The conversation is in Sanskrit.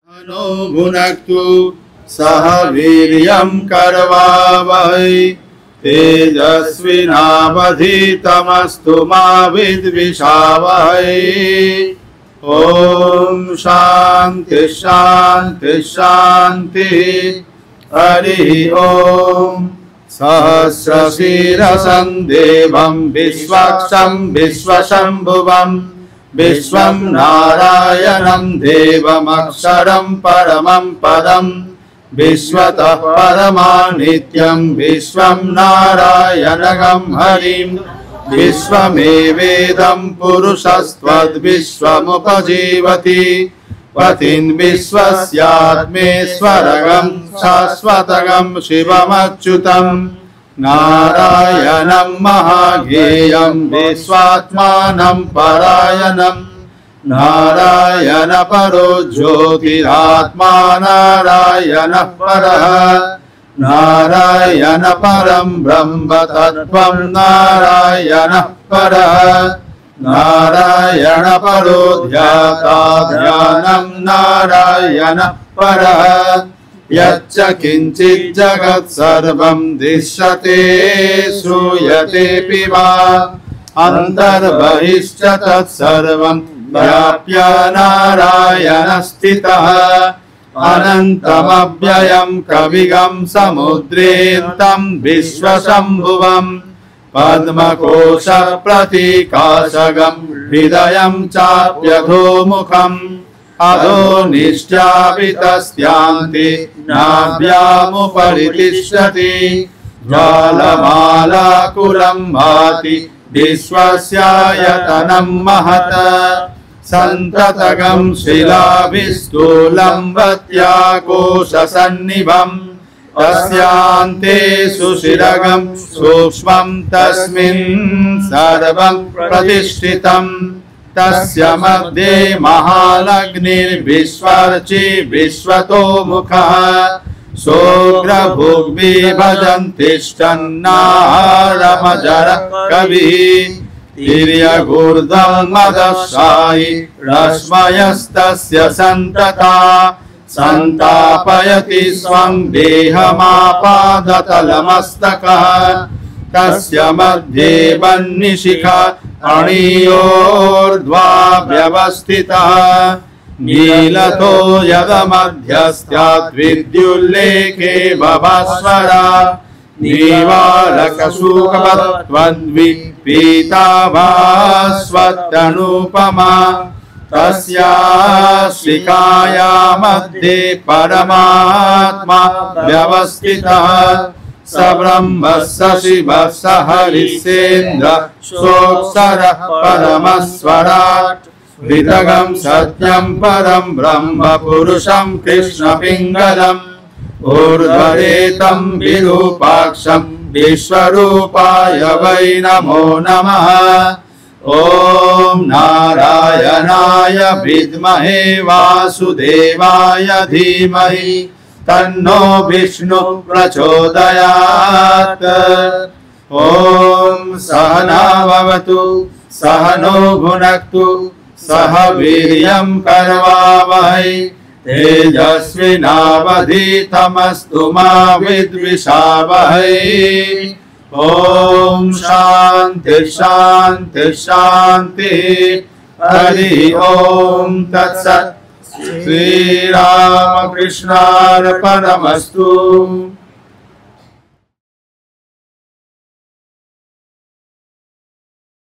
नो भुनक्तु सह वीर्यं करवावहै तेजस्विनावधीतमस्तु मा विद्विषावहै। ओम शांति शांति शांति। हरि ओम। सहस्रशीर्षं देवं विश्वाक्षं विश्वशंभुवं विश्वं नारायणं देवमक्षरं परमं पदं विश्वतः परमानित्यं विश्वं नारायणं हरिं विश्वमेवेदं पुरुषस्त्वद्विश्वमुपजीवति पतिं विश्वस्यात्मेश्वरगं शाश्वतगं शिवमच्युतं नारायणं महाज्ञेयं विश्वात्मानं परायणं नारायण परो ज्योतिरात्मा नारायणः परः नारायण परं ब्रह्म तत्त्वं नारायणः परः नारायण परो ध्याता ध्यानं नारायणः परः यच्च किंचित् जगत् सर्वं दृश्यते श्रूयतेऽपि वा अन्तर्बहिश्च तत्सर्वं व्याप्य नारायणः स्थितः अनन्तमव्ययं कविगं समुद्रेऽन्तं विश्वशम्भुवं पद्मकोशप्रतीकाशगं हृदयं चाप्यधोमुखम् अधो निश्चापितस्यान्ति नाभ्यामुपरि तिष्ठति ज्वालमालाकुलं भाति विश्वस्यायतनं महत् सन्ततगं शिलाभिस्थूलं वत्याकोशसन्निभं तस्यान्ते सुशिरगं सूक्ष्मं तस्मिन् सर्वं प्रतिष्ठितम् तस्य मध्ये महालग्निर्विश्वर्चि विश्वतो मुखः सोऽग्रभुग्भि भजन्तिष्ठन्नाहारमजर कविः तिर्यगूर्ध्वं मदशायि रश्मयस्तस्य सन्तता सन्तापयति स्वं देहमापादतलमस्तकः तस्य मध्ये वह्निशिखा अणियोर्ध्वा व्यवस्थितः नीलतो यदमध्यस्यात् विद्युल्लेखे भभास्वरा नीवालकशुकवत्वद्वि पीताभास्वत्तनूपमा तस्याः शिखाया मध्ये परमात्मा व्यवस्थितः स ब्रह्म स शिवः स हरिश्चेन्द्र सोऽक्षरः परमस्वराट् हृदगं सत्यं परं ब्रह्म पुरुषं कृष्णपिङ्गलम् ऊर्ध्वरेतं विरूपाक्षं विश्वरूपाय वै नमो नमः। ॐ नारायणाय विद्महे वासुदेवाय धीमहि तन्नो विष्णु प्रचोदयात्। ॐ सहना भवतु सहनो भुनक्तु सह वीर्यं करवावहै तेजस्विनावधीतमस्तु मा विद्विषावहै। ॐ शांति शांति शांति। हरि ओम तत्सत्। श्रीरामकृष्णार्पणमस्तु।